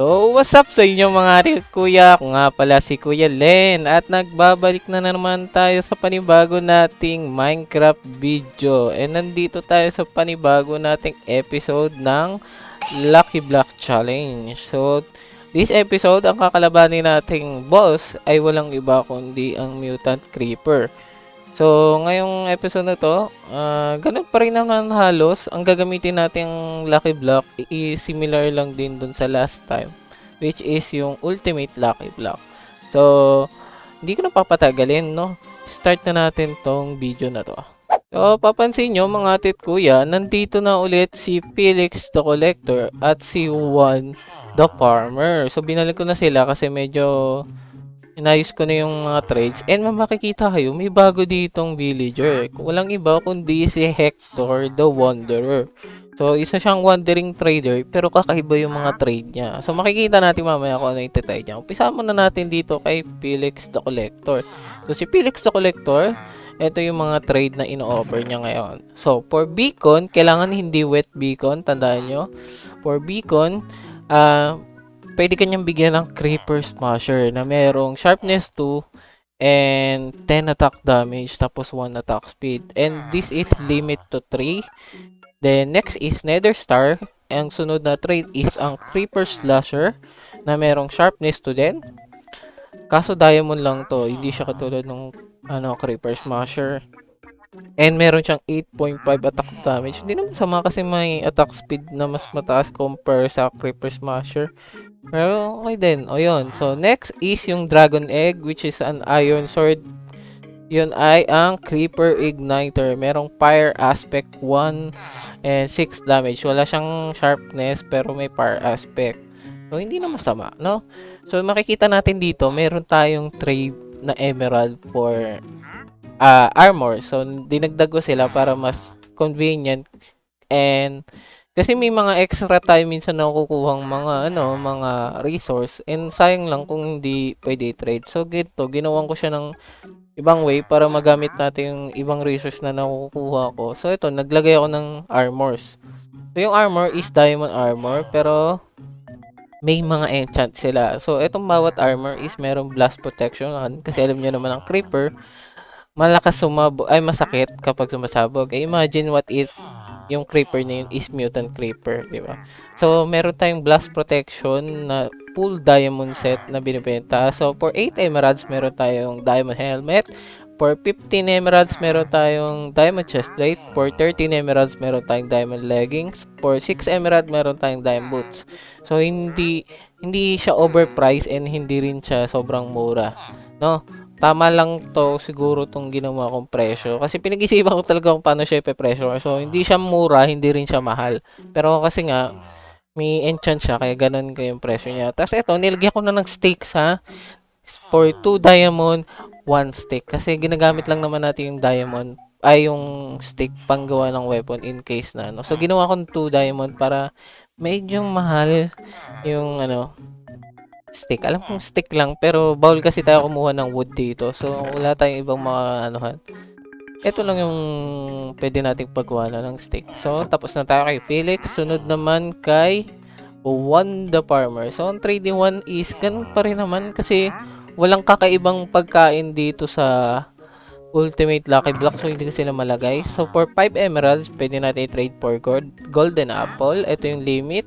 So, what's up sa inyo mga kuya? Ako nga pala si Kuya Len at nagbabalik na naman tayo sa panibago nating Minecraft video. And nandito tayo sa panibago nating episode ng Lucky Block Challenge. So, this episode, ang kakalabanin nating boss ay walang iba kundi ang Mutant Creeper. So, ngayong episode na to, ganun pa rin naman halos. Ang gagamitin nating Lucky Block similar lang din dun sa last time, which is yung Ultimate Lucky Block. So, hindi ko na papatagalin, no? Start na natin tong video na to. So, papansin nyo mga atit kuya, nandito na ulit si Felix the Collector at si Juan the Farmer. So, binalik ko na sila kasi medyo inayos ko na yung mga trades. And makikita kayo, may bago ditong villager. Walang iba kundi si Hector the Wanderer. So, isa siyang wandering trader, pero kakaiba yung mga trade niya. So, makikita natin mamaya kung ano yung titry niya. Umpisa muna natin dito kay Felix the Collector. So, si Felix the Collector, ito yung mga trade na ino-offer niya ngayon. So, for beacon, kailangan hindi wet beacon. Tandaan nyo. For beacon, pwede kanyang bigyan ng Creeper Smasher na merong Sharpness 2 and 10 attack damage tapos 1 attack speed. And this is limit to 3. Then next is Nether Star. Ang sunod na trade is ang Creeper Slasher na merong Sharpness 2 din. Kaso diamond lang to, hindi siya katulad ng Creeper Smasher. And meron siyang 8.5 attack damage. Hindi naman sama kasi may attack speed na mas mataas compare sa Creeper Smasher. Pero okay din. O yun. So next is yung Dragon Egg, which is an Iron Sword. Yun ay ang Creeper Igniter. Merong Fire Aspect 1 and 6 damage. Wala siyang Sharpness pero may Fire Aspect. So hindi na masama, no? So makikita natin dito, meron tayong trade na Emerald for armor. So dinagdag ko sila para mas convenient and kasi may mga extra time minsan na kukuhang mga resource and sayang lang kung hindi pwede trade. So gito, ginawan ko siya ng ibang way para magamit natin yung ibang resource na nakukuha ko. So ito, naglagay ako ng armors. So yung armor is diamond armor pero may mga enchant sila. So itong bawat armor is merong blast protection kasi alam niyo naman ang creeper malakas masakit kapag sumasabog. Imagine what if yung creeper na yun is mutant creeper, di ba? So, meron tayong blast protection na full diamond set na binibenta. So, for 8 emeralds, meron tayong diamond helmet. For 15 emeralds, meron tayong diamond chestplate. For 13 emeralds, meron tayong diamond leggings. For 6 emerald, meron tayong diamond boots. So, hindi siya overpriced and hindi rin siya sobrang mura, no? Tama lang to siguro tong ginawa kong presyo. Kasi pinag-isipan ko talaga kung paano siya ipe-presyo. So, hindi siya mura, hindi rin siya mahal. Pero kasi nga, may enchant siya, kaya ganun ko yung presyo niya. Tapos ito, nilagyan ko na ng sticks ha. For 2 diamond, 1 stick. Kasi ginagamit lang naman natin yung diamond, ay yung stick panggawa ng weapon in case na So, ginawa ko ng 2 diamond para medyo mahal yung stick. Alam kong stick lang, pero bawal kasi tayo kumuha ng wood dito. So, wala tayong ibang mga Ito lang yung pwede nating pagkuha ng stick. So, tapos na tayo kay Felix. Sunod naman kay Juan the Farmer. So, ang trading one is ganun pa rin naman kasi walang kakaibang pagkain dito sa Ultimate Lucky Block. So, hindi ko sila malagay. So, for 5 emeralds, pwede natin i-trade for golden apple. Ito yung limit.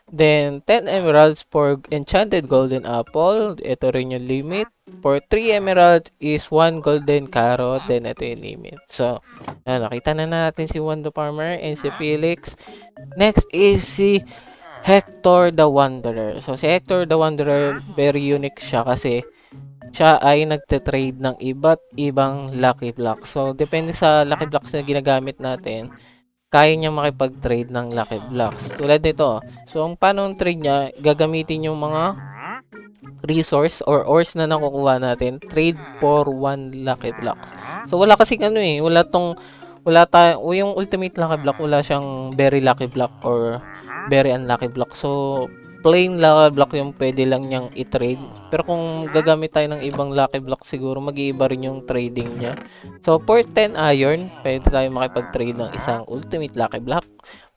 Then, 10 emeralds for enchanted golden apple. Ito rin yung limit. For 3 emeralds is 1 golden carrot. Then, ito yung limit. So, nakita na natin si Juan the Farmer and si Felix. Next is si Hector the Wanderer. So, si Hector the Wanderer, very unique siya kasi siya ay nagte-trade ng iba't ibang lucky blocks. So, depende sa lucky blocks na ginagamit natin, kaya niya makipag-trade ng lucky blocks. Tulad nito. So, ang paano ang trade niya, gagamitin yung mga resource or ores na nakukuha natin, trade for 1 lucky blocks. So, wala kasi yung ultimate lucky block, wala siyang very lucky block or very unlucky block. So, plain lucky block yung pwede lang niyang i-trade. Pero kung gagamit tayo ng ibang lucky block, siguro mag-iiba rin yung trading niya. So, for 10 iron, pwede tayo makipag-trade ng isang ultimate lucky block.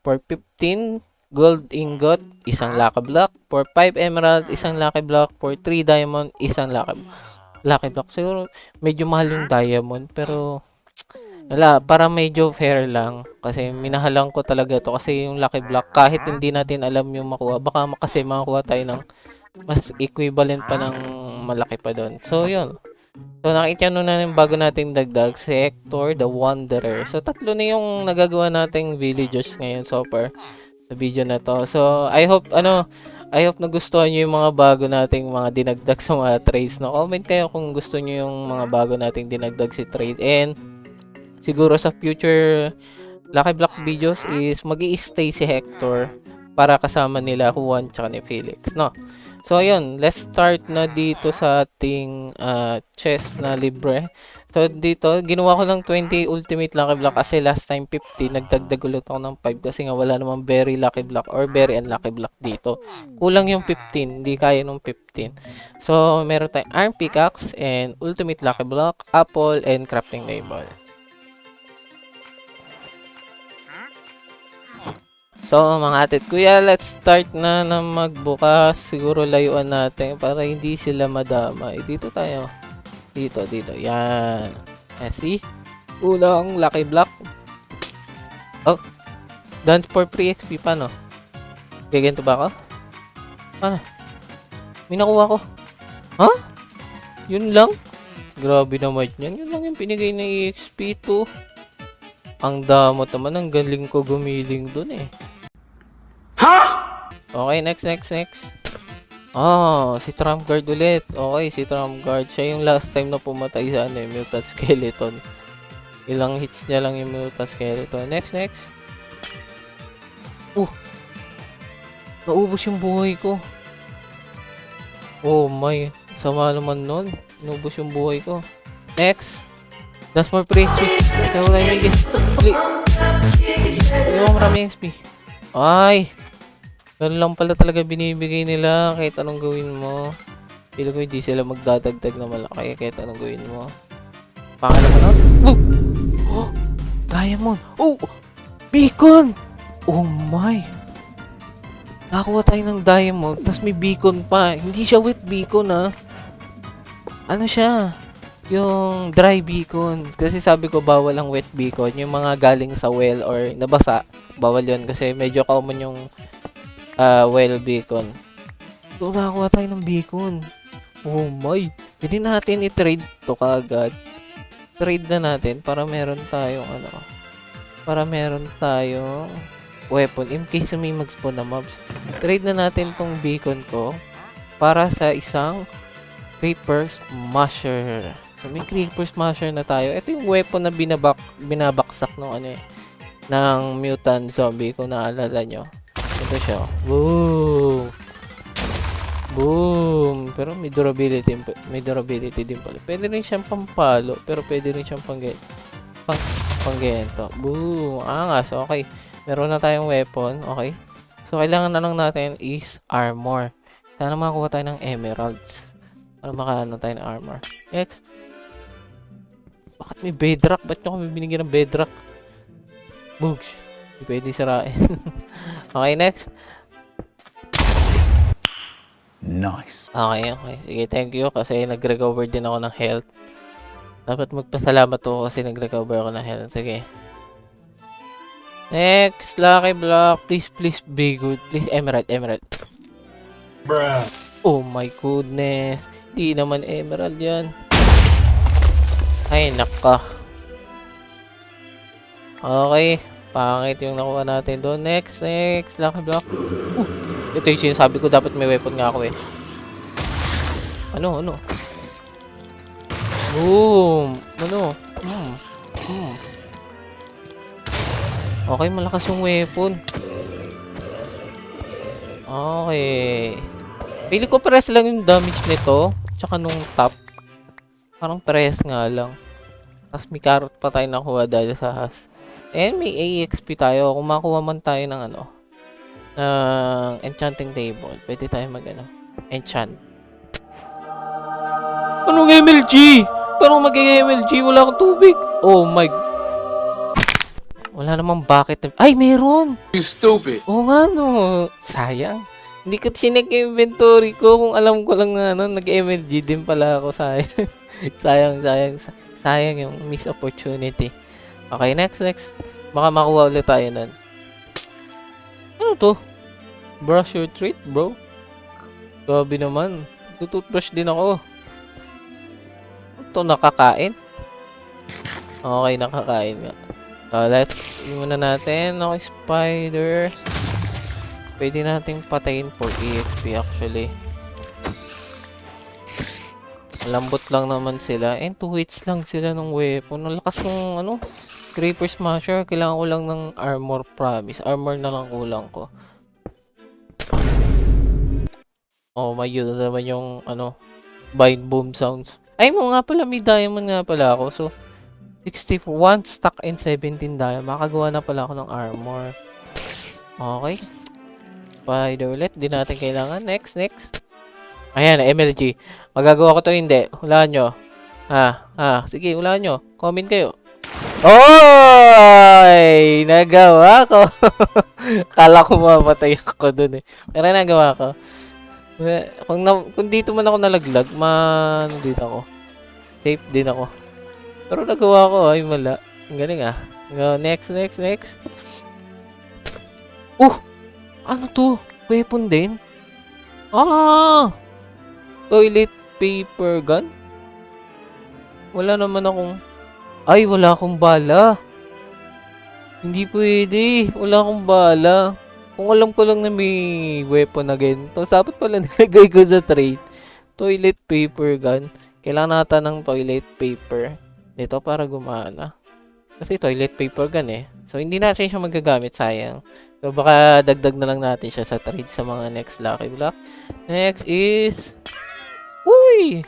For 15 gold ingot, isang lucky block. For 5 emerald, isang lucky block. For 3 diamond, isang lucky block. Siguro, medyo mahal yung diamond. Pero, wala, para medyo fair lang. Kasi, minahalan ko talaga to. Kasi yung lucky block, kahit hindi natin alam yung makuha, baka kasi makakuha tayo ng mas equivalent pa ng malaki pa doon. So, yun. So, nakita nyo na yung bago nating dagdag, si Hector the Wanderer. So, tatlo na yung nagagawa nating villagers ngayon so far sa video na to. So, I hope nagustuhan nyo yung mga bago nating mga dinagdag sa mga trades. No? Comment kayo kung gusto nyo yung mga bago nating dinagdag si trade. And, siguro sa future Lucky Block videos is mag-i-stay si Hector para kasama nila Juan tsaka ni Felix, no? So, ayun. Let's start na dito sa ating chest na libre. So, dito, ginawa ko lang 20 ultimate lucky block kasi last time 50. Nagdagdag ulit ako ng 5 kasi nga wala namang very lucky block or very unlucky block dito. Kulang yung 15. Hindi kaya nung 15. So, meron tayong iron pickaxe and ultimate lucky block, apple, and crafting table. So, mga atit kuya, let's start na magbukas. Siguro layuan natin para hindi sila madamay. Dito tayo. Dito. Yan. See? Unang lucky block. Oh. Dance for free XP pa, no? Gaganto ba ako? Ano? May nakuha ko. Huh? Yun lang? Grabe naman yan. Yun lang yung pinigay na EXP to. Ang damot naman. Ang galing ko gumiling dun eh. Okay, next. Oh, si Trump Guard ulit. Okay, si Trump Guard. Siya yung last time na pumatay sa Mutant Skeleton. Ilang hits niya lang yung Mutant Skeleton. Next. Naubos yung buhay ko. Oh my. Sama naman nun. Naubos yung buhay ko. Next. That's more free XP. Kaya wala yung higit. Hindi mo maraming XP. Ay. Ganun lang pala talaga binibigay nila kahit anong gawin mo. Pila ko hindi sila magdadagdag na malaki kahit anong gawin mo. Pakala mo nun. Oh! Diamond! Oh! Beacon! Oh my! Nakakuha tayo ng diamond, tapos may beacon pa. Hindi siya wet beacon ha. Ano siya? Yung dry beacon. Kasi sabi ko bawal ang wet beacon. Yung mga galing sa well or nabasa, bawal yun kasi medyo common yung well beacon. So, nakakuha tayo ng beacon. Oh my. Pwede natin i-trade to kagad. Trade na natin para meron tayong para meron tayong weapon in case may mag-spawn na mobs. Trade na natin tong beacon ko para sa isang Creeper Smasher. So, may Creeper Smasher na tayo. Ito yung weapon na binabaksak ng mutant zombie kung naalala nyo. Ito siya. Boom! Boom! Pero may durability din pala. Pwede rin siyang pampalo, pero pwede rin siyang panggento. Boom! Angas. Okay. Meron na tayong weapon. Okay. So, kailangan na lang natin is armor. Sana makakuha tayo ng emeralds. Para makaano tayo ng armor. Next. Bakit may bedrock? Ba't nyo kami binigyan ng bedrock? Boogs. Hindi pwede sirain. Okay, next. Nice. Okay. Sige, thank you kasi nag-recover din ako ng health. Dapat magpasalamat ako kasi nag-recover ako ng health. Sige. Next, lucky block. Please be good. Please, emerald. Bruh. Oh my goodness. Di naman emerald yan. Ay, naka. Okay. Pangit yung nakuha natin doon. Next. Lucky block. Ito yung sinasabi ko. Dapat may weapon nga ako eh. Ano? Boom. Okay, malakas yung weapon. Okay. Pili ko pares lang yung damage nito. Tsaka nung top. Parang pares nga lang. Tapos may carrot pa tayo nakuha dahil sa has. And may AXP tayo. Kung makuha man tayo ng ng enchanting table. Pwede tayo enchant. Anong MLG? Parang mag-MLG? Wala akong tubig. Oh my. Wala namang bucket. Ay, meron! You stupid. Oo nga, no. Sayang. Hindi ko chinek yung inventory ko. Kung alam ko lang na, nag-MLG din pala ako. Sayang. Sayang yung missed opportunity. Okay, next. Baka makuha ulit tayo nun. Ano to? Brush your teeth, bro. Grabe naman. Tututbrush din ako. Ito, nakakain? Okay, nakakain nga. So, let's muna natin. Okay, spider. Pwede nating patayin for EXP actually. Lambot lang naman sila. And 2 hits lang sila ng weapon. Ang lakas ng ano, Creeper Smasher. Kailangan ko lang ng armor, promise. Armor na lang kulang ko. Oh, may yun naman yung ano, bind boom sounds. Ay mo nga pala, may diamond nga pala ako. So, 61 stock and 17 diamond. Makagawa na pala ako ng armor. Okay. Spider ulit. Di natin kailangan. Next. Ayan, MLG. Magagawa ko to hindi. Hulaan nyo. Sige, hulaan nyo. Comment kayo. Oy! Nagawa ko. Kala ko mapatay ako dun eh. Pero nagawa ko. Kung dito man ako nalaglag, dito ako. Safe din ako. Pero nagawa ko, ay mala. Ang galing ah. Go, next. Ano to? Weapon din? Toilet paper gun? Wala naman akong... Ay, wala akong bala. Hindi pwede. Wala akong bala. Kung alam ko lang na may weapon again, to dapat pala nilagay ko sa trade. Toilet paper gun. Kailangan nata ng toilet paper. Dito para gumana. Kasi toilet paper gun eh. So, hindi natin siya magagamit. Sayang. So, baka dagdag na lang natin siya sa trade sa mga next lucky block. Next is... Uy!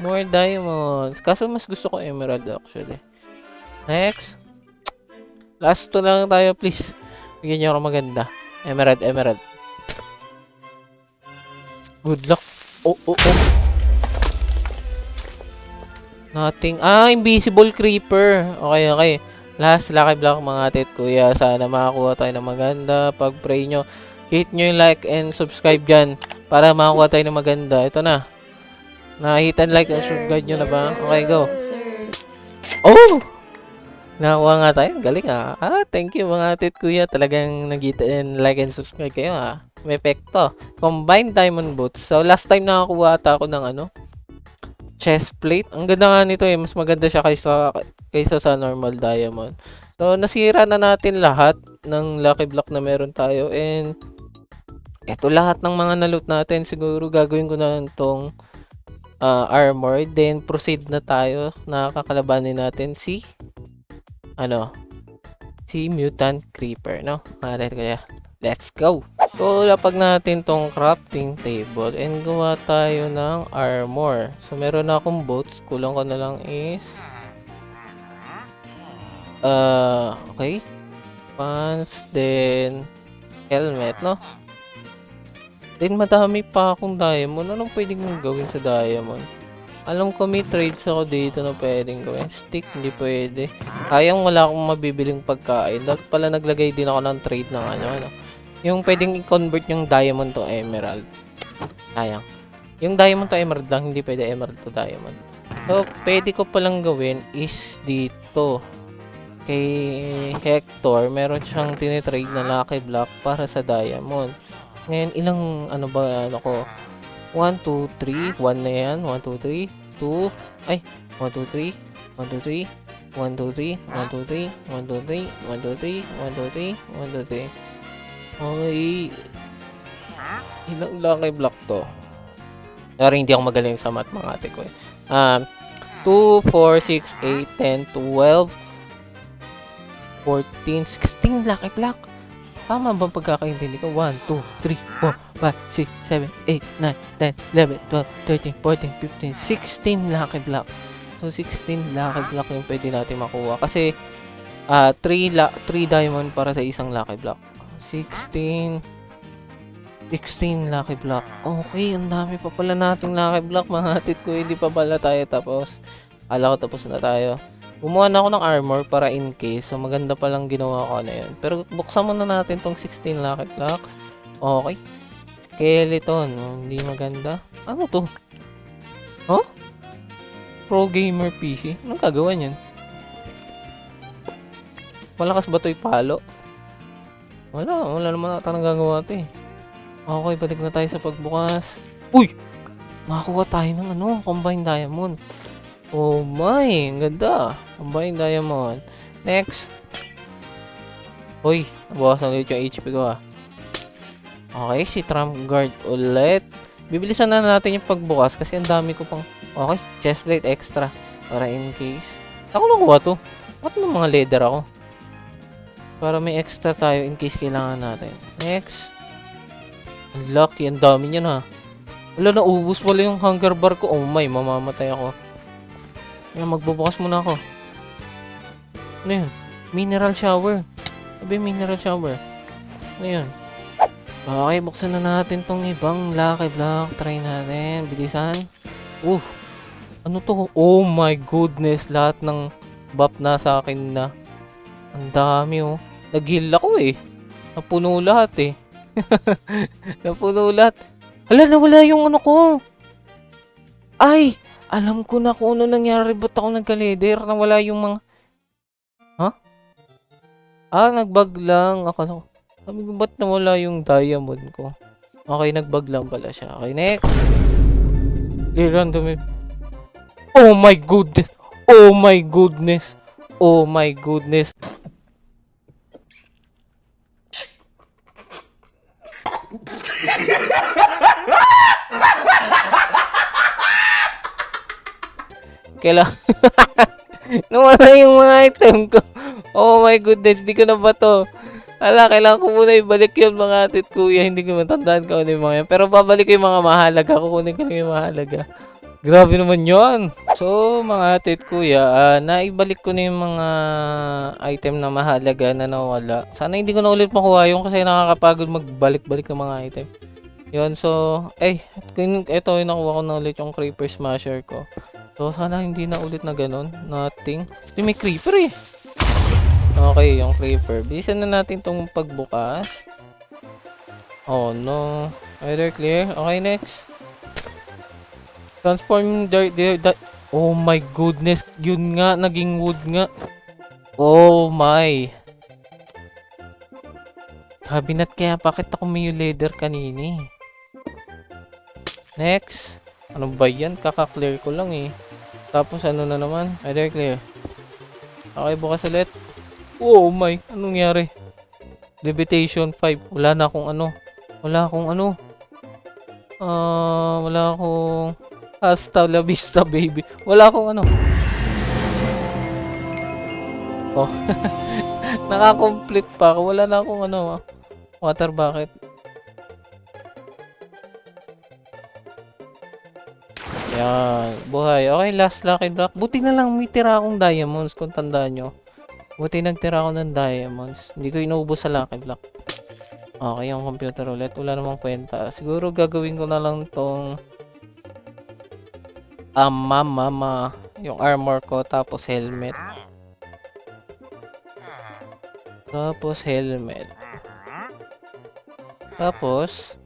More diamonds. Kaso mas gusto ko emerald actually. Next. Last to lang tayo please. Bigyan niyo ako maganda. Emerald. Good luck. Oh. Nothing. Invisible creeper. Okay. Last lucky block mga ate at kuya. Sana makakuha tayo ng maganda. Pag-pray nyo, hit nyo yung like and subscribe dyan para makakuha tayo ng maganda. Ito na. Na-hit and like and subscribe nyo na ba? Okay, go. Oh! Nakakuha nga tayo. Galing ah. Thank you mga ate at kuya. Talagang nag-hit and like and subscribe kayo ah. May epekto. Combined diamond boots. So, last time nakakuha ata ako ng ano? Chest plate. Ang ganda nga nito eh. Mas maganda siya kaysa sa normal diamond. So, nasira na natin lahat ng lucky block na meron tayo. And, eto lahat ng mga na-loot natin. Siguro gagawin ko na lang itong armor. Then, proceed na tayo. Nakakalabanin natin si mutant creeper, no? Kaya, let's go! So, lapag natin tong crafting table and gawa tayo ng armor. So, meron na akong boots. Kulang ko na lang is okay. Pants, then helmet, no? Then, madami pa akong diamond. Anong pwedeng gawin sa diamond? Alam ko may trades ako dito na pwedeng gawin. Stick, hindi pwede. Sayang wala akong mabibiling pagkain. Dapat pala naglagay din ako ng trade ng ano. Yung pwedeng i-convert yung diamond to emerald. Sayang. Yung diamond to emerald lang, hindi pwede emerald to diamond. So, pwede ko palang gawin is dito. Kay Hector, meron siyang tinitrade na lucky block para sa diamond. Ngayon, ilang ano ba ko? 1, 2, 3. 1 na yan. 1, 2, 3. 2. Ay. 1, 2, 3. 1, 2, 3. 1, 2, 3. 1, 2, 3. 1, 2, 3. 1, 2, 3. 1, 2, 3. 1, 2, 3. Okay. Ilang lucky block to? Pero hindi ako magaling sa math mga ate ko. 2, 4, 6, 8, 10, 12, 14, 16 lucky block. Tama bang pagkakaintindi ko? 1, 2, 3, 4, 5, 6, 7, 8, 9, 10, 11, 12, 13, 14, 15, 16 lucky block. So, 16 lucky block yung pwede natin makuha. Kasi, 3 diamond para sa isang lucky block. 16 lucky block. Okay, ang dami pa pala nating lucky block mga hatid ko. Hindi pa pala tayo tapos. Ala ko tapos na tayo. Gumawa na ako ng armor para in case. So, maganda palang ginawa ko na yun. Pero, buksan muna natin tong 16 lucky blocks. Okay. Skeleton. Hindi maganda. Ano to? Huh? Pro Gamer PC? Anong gagawa niyan? Malakas ba ito palo? Wala naman ata nang gagawa ito eh. Okay, balik na tayo sa pagbukas. Uy! Makakuha tayo ng combined diamond. Oh my, ang ganda. Combined diamond. Next. Uy, nabawasan ulit yung HP ko Okay, si Trump Guard ulit. Bibilisan na natin yung pagbukas kasi ang dami ko pang... Okay, chestplate extra. Para in case. Ako nakuha to. Ba't may mga leather ako? Para may extra tayo in case kailangan natin. Next. Ang lucky, ang dami niyan Wala, naubos pala yung hunger bar ko. Oh my, mamamatay ako. Ayan, magbubukas muna ako. Ano yun? Mineral shower. Sabi, mineral shower. Ano yun? Okay, buksan na natin tong ibang lucky block. Try natin. Bilisan. Ano to? Oh my goodness. Lahat ng buff na sa akin na. Ang dami Nag-heal ako Napuno lahat Napuno lahat. Hala, nawala yung ko. Ay! Alam ko na kung ano nangyari. Ba't ako nagka-leather? Nawala yung mga... Nagbag lang. Sabi ko, ba't nawala yung diamond ko? Okay, nagbag lang pala siya. Okay, next. Random. Oh my goodness! Oh my goodness! Oh my goodness! Kailangan nawala yung mga item ko. Oh my goodness, di ko na ba to? Kailangan ko muna ibalik yun mga atit kuya. Hindi ko matandaan ko ano yung mga yan. Pero babalik ko yung mga mahalaga. Kukunin ko lang yung mahalaga. Grabe naman yun. So, mga atit kuya, naibalik ko na yung mga item na mahalaga na nawala. Sana hindi ko na ulit makuha yung kasi nakakapagod magbalik-balik ng mga item. Yun, so, ito yung nakuha ko na ulit yung creeper smasher ko. So, sana hindi na ulit na ganun. Nothing. May creeper Okay, yung creeper. Bilisan na natin tong pagbukas. Oh, no. Weather clear. Okay, next. Transform oh my goodness. Yun nga, naging wood nga. Oh my. Cabinet kaya bakit ako may leather kanini? Next. Ano ba yan? Kaka-clear ko lang Tapos ano na naman? Weather clear. Okay, bukas ulit. Oh my, anong nangyari? Levitation 5. Wala na akong Wala akong hasta la vista baby. Wala akong Oh. Naka-complete pa ako. Wala na akong water bucket. Yan, buhay. Okay, last lucky block. Buti na lang may tira akong diamonds kung tandaan nyo. Buti nagtira ako ng diamonds. Hindi ko inuubos sa lucky block. Okay, yung computer ulit. Wala namang kwenta. Siguro gagawin ko na lang tong yung armor ko. Tapos helmet. Tapos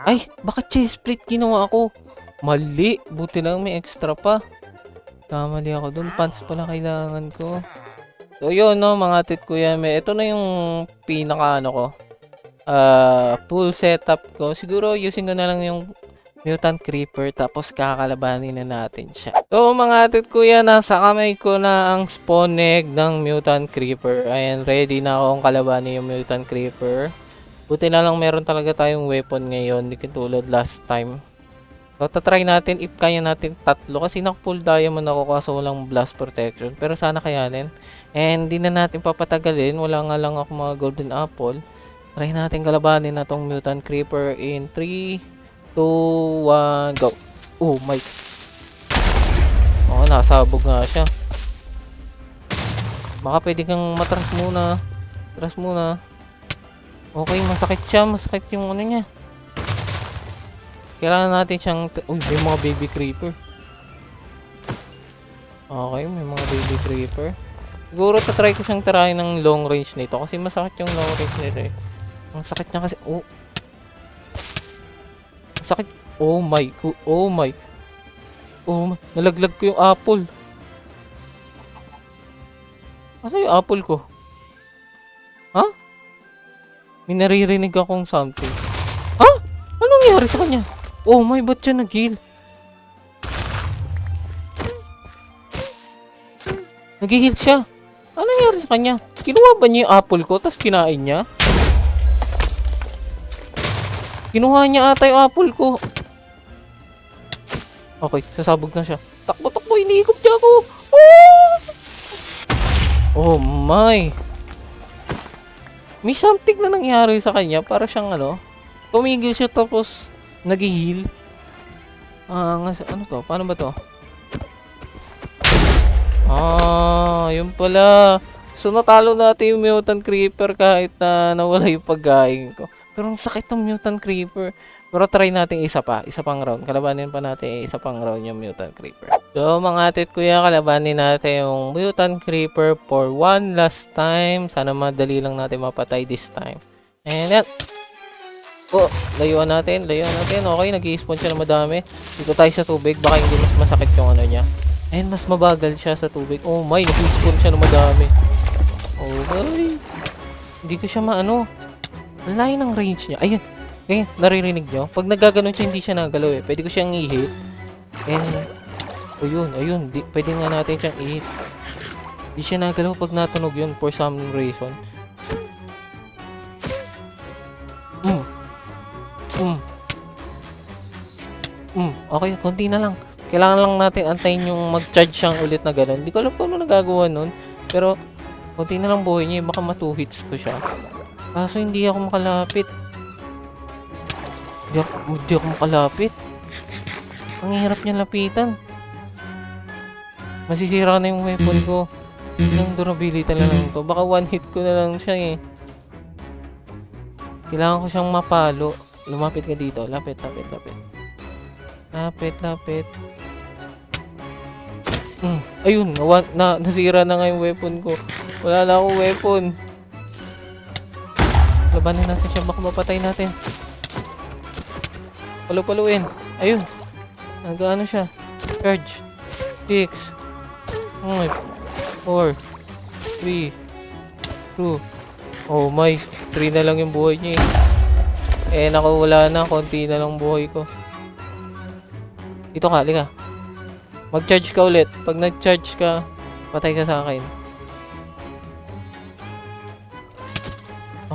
ay, bakit chestplate ginawa ako? Mali. Buti lang may extra pa. Kamali ako dun. Pants pala kailangan ko. So, yun, mga tit kuya. Ito na yung pinaka ko. Full setup ko. Siguro, using ko na lang yung mutant creeper. Tapos, kakalabanin na natin siya. So, mga tit kuya, nasa kamay ko na ang spawn egg ng mutant creeper. Ayan, ready na akong kalabanin yung mutant creeper. Buti na lang meron talaga tayong weapon ngayon. Hindi katulad last time. So, tatry natin if kaya natin tatlo. Kasi naka-full diamond ako kaso walang blast protection. Pero sana kayanin. And hindi na natin papatagalin. Wala nga lang ako mga golden apple. Try natin kalabanin na tong mutant creeper in 3, 2, 1, go. Oh my. Oh, nasabog nga siya. Baka pwede kang matras muna. Tras muna. Okay, masakit siya. Masakit yung niya. Kailangan natin siyang... Uy, may mga baby creeper. Okay, may mga baby creeper. Siguro tatry ko siyang tirahin ng long range nito kasi masakit yung long range nito eh. Ang sakit niya kasi, oh. Ang sakit. Oh my, oh my. Oh my, nalaglag ko yung apple. Asa yung apple ko? Ha? May naririnig akong something. Ha? Anong nangyari sa kanya? Oh my, ba't siya nag-heal? Nag-heal siya. Ano nangyari sa kanya? Kinuha ba niya yung apple ko tapos kinain niya? Kinuha niya ata yung apple ko. Okay, sasabog na siya. Takbo, takbo, iniikot niya ako. Oh my. May something na nangyari sa kanya para siyang ano. Tumigil siya tapos nag-heal. Ano to? Paano ba to? Yun pala. So, natalo natin yung Mutant Creeper kahit na nawala yung pagkain ko. Pero ang sakit ng Mutant Creeper. Pero try natin isa pang round. Kalabanin pa natin isa pang round yung Mutant Creeper. So, mga atit kuya, kalabanin natin yung Mutant Creeper for one last time. Sana madali lang natin mapatay this time. And yan. Oh, layuan natin. Okay, nag-i-spawn siya na madami. Dito tayo sa tubig. Baka hindi mas masakit yung ano niya. And mas mabagal siya sa tubig. Oh my, nag-spawn siya na madami. Okay. Hindi ko siya maano. Ang layo ng range niya. Ayun. Ganyan, naririnig nyo. Pag nagaganon siya, hindi siya nagalaw eh. Pwede ko siyang i-hit. And, ayun. Pwede nga natin siyang i-hit. Hindi siya nagalaw pag natunog yun for some reason. Okay, konti na lang. Kailangan lang natin antayin yung mag-charge siyang ulit na gano'n. Hindi ko alam kung ano nagagawa nun. Pero, konti na lang buhay niya. Baka ma-2 hits ko siya. Kaso hindi ako makalapit. Hindi ako makalapit. Ang hirap niya lapitan. Masisira na yung weapon ko. Yung durability na lang to. Baka 1 hit ko na lang siya eh. Kailangan ko siyang mapalo. Lumapit ka dito. Lapit. Ayun, nasira na nga yung weapon ko. Wala na akong weapon. Labanin natin siya, baka mapatay natin. Paluin. Ayun. Nagaano siya. Charge. 6 5 4 3 2. Oh my, 3 na lang yung buhay niya eh. Naku, wala na. Konti na lang buhay ko. Dito ka, halika. Mag-charge ka ulit. Pag nag-charge ka, patay ka sa akin.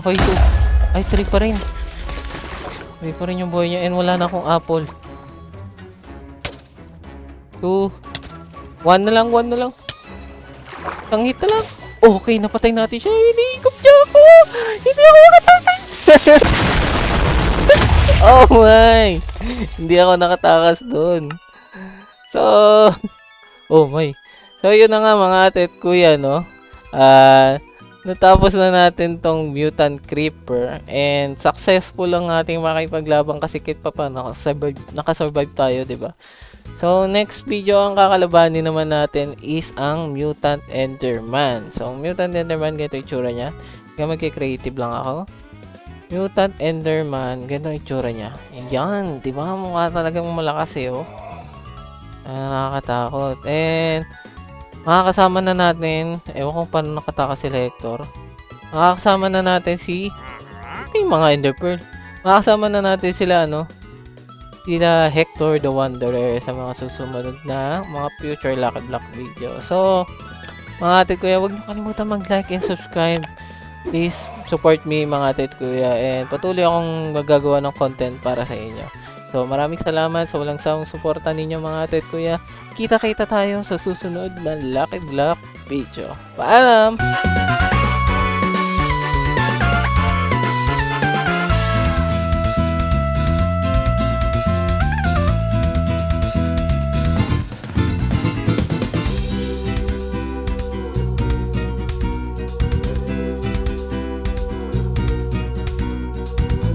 Okay, 2. Ay, 3 pa rin. 3 pa rin yung buhay niya. And wala na akong apple. 2. 1 na lang. Isang hit na lang. Okay, napatay natin siya. Iniikot niya ako. Hindi ako nakatakas. Oh my. Hindi ako nakatakas doon. So, oh my. So, yun na nga mga ate at kuya, no? Natapos na natin tong Mutant Creeper. And successful lang ating makipaglabang kasi kahit pa pa nakasurvive tayo, diba? So, next video ang kakalabanin naman natin is ang Mutant Enderman. So, Mutant Enderman, ganito yung itsura niya. Kaya magki-creative lang ako. Mutant Enderman, ganito yung itsura niya. Yan, diba? Mukha talagang malakas eh, oh. Nakakatakot. And, makakasama na natin, ewan kung paano nakatakas si Hector. Makakasama na natin si, may mga Ender Pearl. Makakasama na natin sila, sila Hector the Wanderer sa mga susunod na mga future Lucky Block video. So, mga ate kuya, huwag niyo kalimutan mag-like and subscribe. Please support me mga ate kuya, and patuloy akong magagawa ng content para sa inyo. So, maraming salamat sa walang sawang suporta ninyo mga ate kuya. Kita-kita tayo sa susunod na Lucky Block video. Paalam!